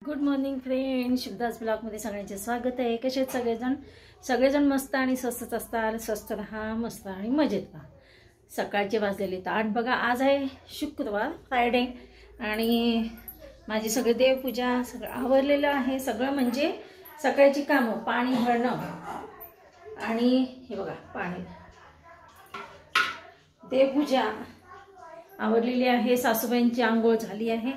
Good morning friend, Shivdas ब्लॉगमध्ये सगळ्यांचे स्वागत आहे। कसे आहेत सगळेजण मस्त आणि स्वस्तच असतात। स्वस्त राहा, मस्त आणि मजेत राहा। सकाळचे वाजलेले 8 बघा। आज आहे शुक्रवार, फ्रायडे, आणि माझी सगळी देवपूजा सगळं आवरलेलं आहे। सगळं म्हणजे सकाळची कामं, पाणी भरणं आणि हे बघा पाणी, देवपूजा आवरलेली आहे। सासूबाईंची आंघोळ झाली आहे।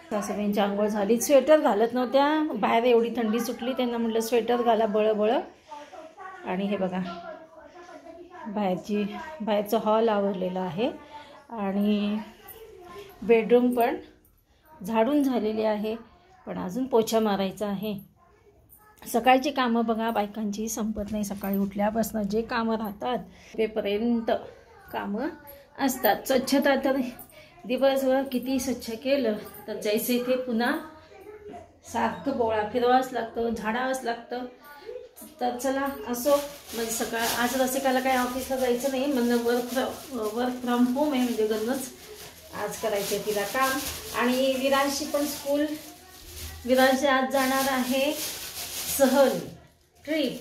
सासूबाईंची आंघोळ झाली। स्वेटर घालत नव्हत्या, बाहेर एवढी थंडी सुटली, त्यांना म्हटलं स्वेटर घाला बळ। आणि हे बघा बाहेरचं हॉल आवरलेला आहे आणि बेडरूम पण झाडून झालेली आहे, पण अजून पोछा मारायचा आहे। सकाळची कामं बघा बायकांची संपत नाही। सकाळी उठल्यापासून जे कामं राहतात तेपर्यंत कामं असतात। स्वच्छता तर दिवसभर किती स्वच्छ केलं तर जैसे ते पुन्हा सारखं बोळा फिरवावंच लागतं, झाडावंच लागतं। तर चला असो, म्हणजे सकाळ आज रसिकाला काही ऑफिसला जायचं नाही, म्हणून वर्क फ्रॉम होम आहे, म्हणजे गन्नच आज करायचं तिला काम। आणि विरांशी पण स्कूल, विरांशी आज जाणार आहे सहल ट्रिप,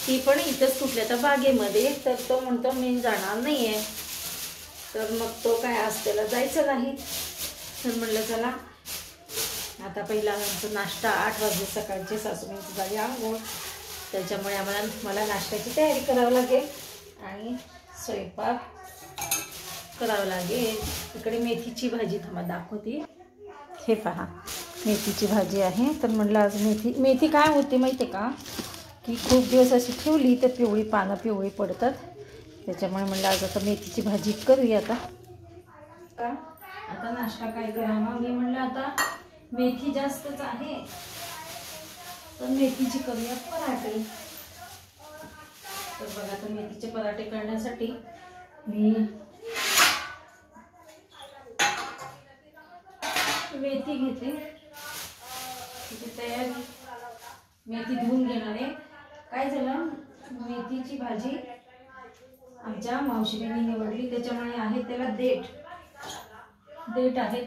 ती पण इथंच कुठल्या तर बागेमध्ये। तर तो म्हणतो मी जाणार नाही आहे, तर मग तो काय आज त्याला जायचं नाही। तर म्हटलं चला आता पहिला आमचा नाश्ता 8 वाजले सकाळचे, सासूबाईंची झाली आंघोळ, त्याच्यामुळे मला नाश्त्याची तयारी करावी लागेल आणि स्वयंपाक करावं लागेल। इकडे मेथीची भाजी थांबा दाखवते, हे पहा मेथीची भाजी आहे। तर म्हटलं आज मेथी काय होते माहिती आहे का, की खूप दिवस अशी ठेवली तर पिवळी पानं पिवळी पडतात, त्याच्यामुळे म्हटलं आज आता मेथीची भाजी करूया। आता नाश्ता काय करावा, मी म्हटलं आता मेथी जास्तच आहे तर मेथीची करूया पराठे। तर बघा आता मेथीचे पराठे करण्यासाठी मी मेथी घेते, तिथे तयारी मेथी धुवून घेणार आहे। काय झालं, मेथीची भाजी आमच्या मावशीने निवडली, त्याच्यामुळे आहे त्याला देठ आहेत।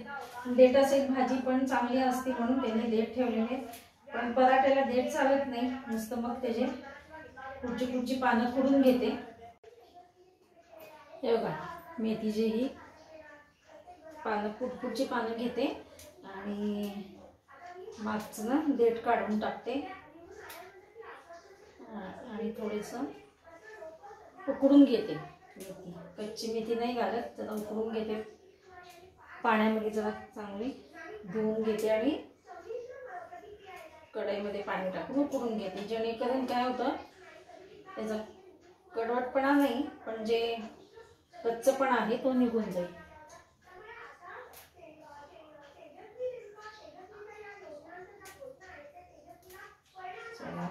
देठाची भाजी पण चांगली असते म्हणून त्याने देठ ठेवलेले, पण पराठ्याला देठ चालत नाही, नुसतं मग त्याचे कुठची पानं खुडून घेते। हे बघा मेथीची ही पानं कुठची पानं घेते आणि मागचं ना देठ काढून टाकते आणि थोडंसं उकडून घेते। मेथी कच्ची मेथी नाही घालत, तर उकडून घेते पाण्यामध्ये, जरा चांगली धुवून घेते आणि कढईमध्ये पाणी टाकून उकडून घेते, जेणेकरून काय होतं त्याचा कडवटपणा नाही, पण जे कच्चपणा आहे तो निघून जाईल। चला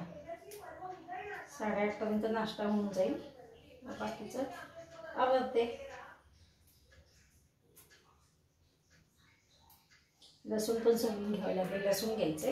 8:30 पर्यंत नाश्ता होऊन जाईल, बाकीचं आवडते। लसूण पण सोलून घ्यावं लागेल, लसूण घ्यायचे।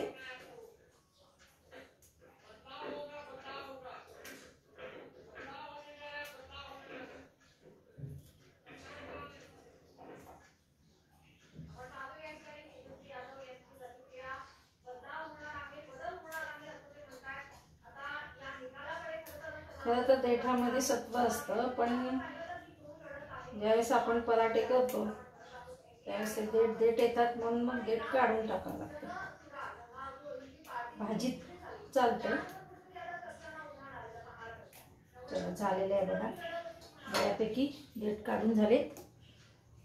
खरं तर देठामध्ये सत्व असतं, पण ज्यावेळेस आपण पराठे करतो त्यावेळेस देठ येतात, म्हणून मग देठ काढून टाकावं लागतं। भाजीत चालतं। चला झालेलं आहे बघा, बऱ्यापैकी देठ काढून झालेत।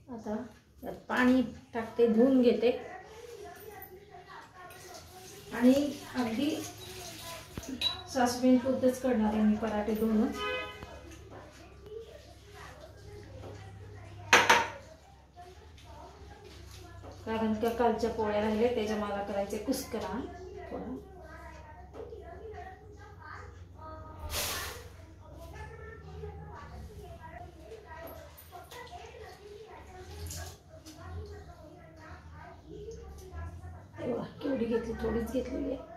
आता त्यात पाणी टाकते, धुवून घेते आणि अगदी सासूबाईंपुरतेच करणार आहे मी पराठे दोनच। कारण का कालच्या पोळ्या राहिले, त्याच्या मला करायचे कुस्करा थोडा। केवढी घेतली, थोडीच घेतलेली आहे।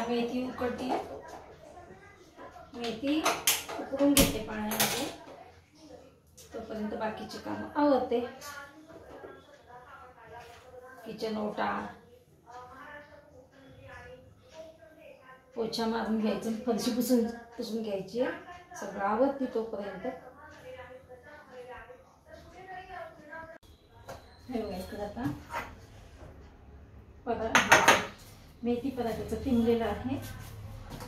मेथी उकडती मेथी उकडून घेते पाण्यामध्ये, तोपर्यंत बाकीची कामं आवरते. किचन ओटा, पोछा मारून घ्यायचं, फरशी पुसून घ्यायची, सगळं आवरते तोपर्यंत. हे बघा इकडं आता मेथी पराठ्याचं टिंबलेलं आहे.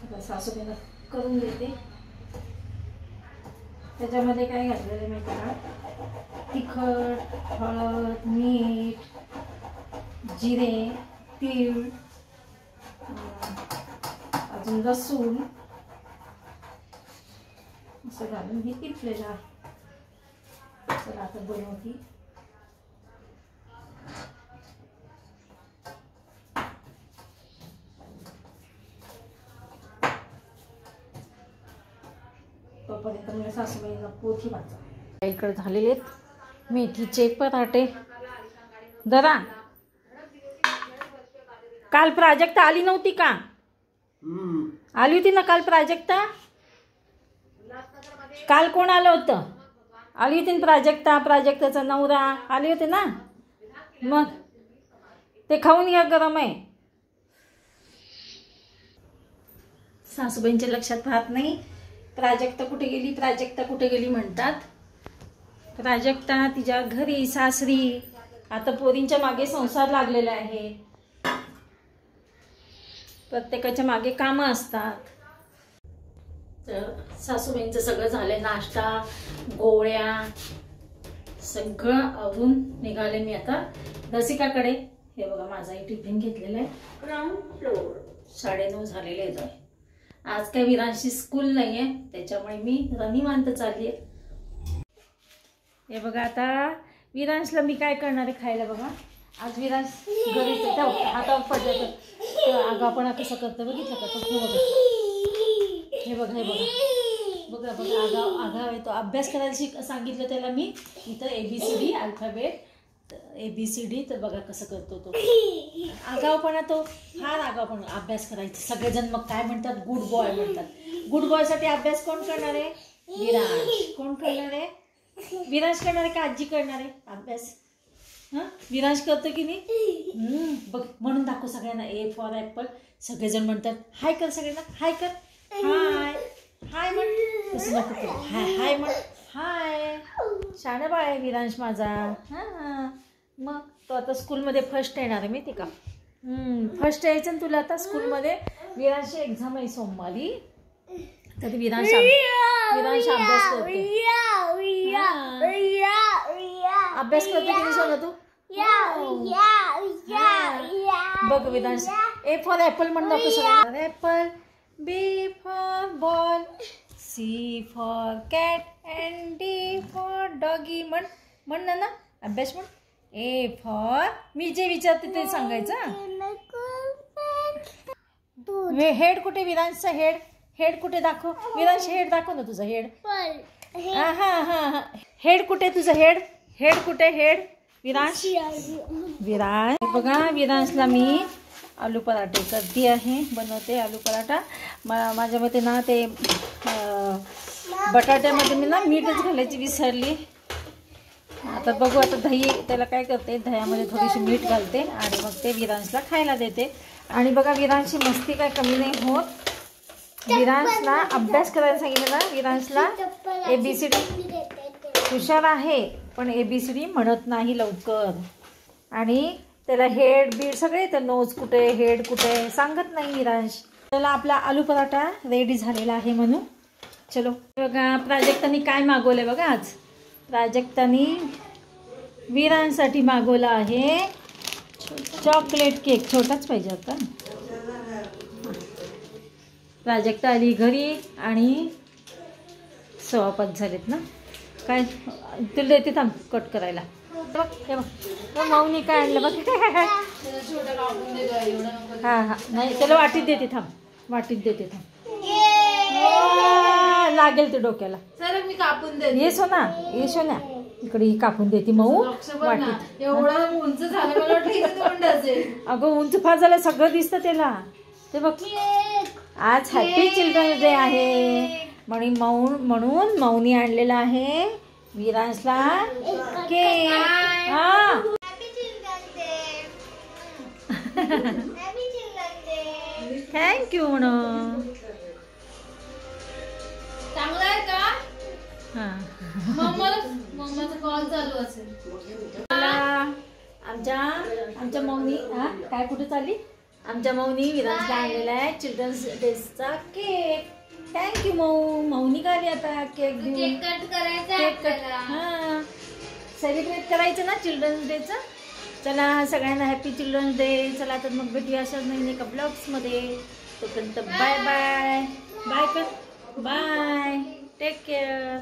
आता सासूबाईला करून देते. त्याच्यामध्ये काय घातलेलं आहे माहिती का? तिखट, हळद, मीठ, जिरे, तीळ, अजून लसूण असं घालून हे टिपलेलं आहे. चला आता बनवते. तोपर्यंत मला सासूबाईला पोथी वाचा. इकडे झालेले आहेत मेथीचे पराठे. जरा काल प्राजक्ता आली नव्हती का? आली होती ना काल प्राजक्ता. काल कोण आलं होतं? आली होती ना प्राजक्ता, प्राजक्ताचा नवरा आले होते ना. मग ते खाऊन घ्या, गरम आहे. सासूबाईंच्या लक्षात राहत नाही प्राजक्ता कुठे गेली, प्राजक्ता कुठे गेली म्हणतात. प्राजक्ता तिच्या घरी सासरी. आता पोरींच्या मागे संसार लागलेला आहे. प्रत्येकाच्या मागे कामं असतात. तर सासूबाईंचं सगळं झालंय, नाश्ता, गोळ्या सगळं आवरून निघाले मी आता रसिकाकडे. हे बघा माझाही टिफिन घेतलेला आहे. ग्राउंड फ्लोर 9:30 झालेले आहे. आज काही विरांशी स्कूल नाहीये, त्याच्यामुळे मी निवांत चालली आहे. हे बघा आता विरांशला मी काय करणार आहे खायला. बघा आज विरांश घरीच आहे. आता पडलं आगापणा कसं करतं बघितलं का? हे बघा हे बघा बघा बघा आगाव आहे तो. अभ्यास करायला सांगितलं त्याला मी इथं ABCD अल्फाबेट ABCD, तर बघा कसं करतो तो. आगावपणा तो फार आगावपणा. अभ्यास करायचा सगळेजण मग काय म्हणतात? गुड बॉय म्हणतात. गुड बॉयसाठी अभ्यास कोण करणार आहे? विरांश. कोण करणार आहे? विरांश करणार आहे का आजी करणार आहे अभ्यास? हां विरांश करतो की नाही? बघ म्हणून दाखव सगळ्यांना. A for Apple. सगळेजण म्हणतात हाय कर, सगळ्यांना हाय कर. हाय हाय म्हण. तसं नको कर. हाय हाय म्हण. हाय. शाणे बाळ आहे विरांश माझा. हां मग तो आता स्कूलमध्ये फर्स्ट येणार आहे माहिती का? फर्स्ट यायचं ना तुला आता स्कूलमध्ये. विरांशची एक्झाम आहे सोमवारी. तर विरांश अभ्यास करतो. अभ्यास करतो की नाही सोना तू? बघ विरांश A फॉर ॲपल म्हण नको सगळं. Apple. B for ball. C for cat and D for doggy. म्हण ना अभ्यास म्हण. A फॉर मी जे विचारते ते सांगायचं. हेड कुठे विरांशचा? हेड कुठे दाखव विरांश. हेड दाखव ना तुझं हेड. हा हा हा हेड कुठे तुझं? हेड कुठे? हेड विरांश. बघा विरांशला मी आलू पराठे करते आहे, बनवते आलू पराठा. माझ्या मते ना ते बटाट्यामध्ये मी ना मीठच घालायची विसरली. आता बघू. आता दही त्याला काय करते, दह्यामध्ये थोडीशी मीठ घालते आणि मग ते विरांशला खायला देते. आणि बघा विरांशची मस्ती काय कमी नाही होत. विरांशला अभ्यास करायला सांगितलं ना. विरांशला ABCD हुशार आहे पण ABCD म्हणत नाही लवकर. आणि त्याला हेड बीड सगळे तर नोज कुठे हेड कुठे सांगत नाही विरांश. त्याला आपला आलू पराठा रेडी झालेला आहे म्हणून. चलो बघा प्राजक्तानी काय मागवलं बघा. आज प्राजक्तानी विरांशसाठी मागवलं आहे चॉकलेट केक. छोटाच पाहिजे होता. प्राजक्ता आली घरी आणि 5:15 झालेत ना. काय तुला देते थांब कट करायला. बघ हे बघ माऊनी काय आणलं बघ. हां हां नाही त्याला वाटीत देते थांब. वाटीत देते थांब. लागेल ते डोक्याला. सर मी कापून देते. ये सोना ये सोना इकडे ही कापून देते मऊ वाटीत. एवढं उंच झालं मला वाटलं इथे तोंड असेल. अगं उंच फार झालं सगळं दिसतं त्याला. ते बघ आज हॅपी चिल्ड्रन्स डे आहे म्हणून मौनी आणलेला आहे विरांशला केक. हा थँक्यू म्हणून. चांगला आहे का? हा मम्माचा कॉल चालू असेल. आमच्या मौनी काय कुठे चालली? आमच्या मौनी विरांशला आणलेला आहे चिल्ड्रन्स डेचा केक. थँक्यू मौनी का आली आता केक घेऊन. केक कट करायचा केक कट हां सेलिब्रेट करायचं ना चिल्ड्रन्स डेचं. चला सगळ्यांना हॅपी चिल्ड्रन्स डे. चला तर मग भेटूया अशाच नवीन एका ब्लॉग्समध्ये. तोपर्यंत बाय बाय. बाय कर. बाय. Take care.